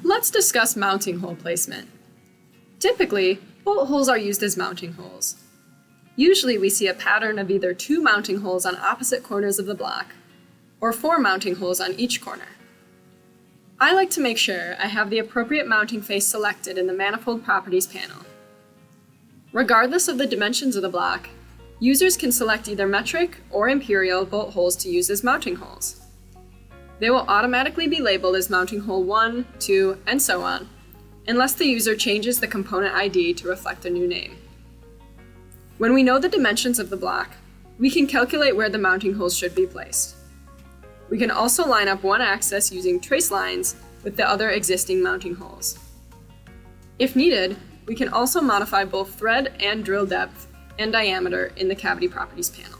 Let's discuss mounting hole placement. Typically, bolt holes are used as mounting holes. Usually we see a pattern of either 2 mounting holes on opposite corners of the block, or 4 mounting holes on each corner. I like to make sure I have the appropriate mounting face selected in the Manifold Properties panel. Regardless of the dimensions of the block, users can select either metric or imperial bolt holes to use as mounting holes. They will automatically be labeled as mounting hole 1, 2, and so on, unless the user changes the component ID to reflect a new name. When we know the dimensions of the block, we can calculate where the mounting holes should be placed. We can also line up one axis using trace lines with the other existing mounting holes. If needed, we can also modify both thread and drill depth and diameter in the Cavity Properties panel.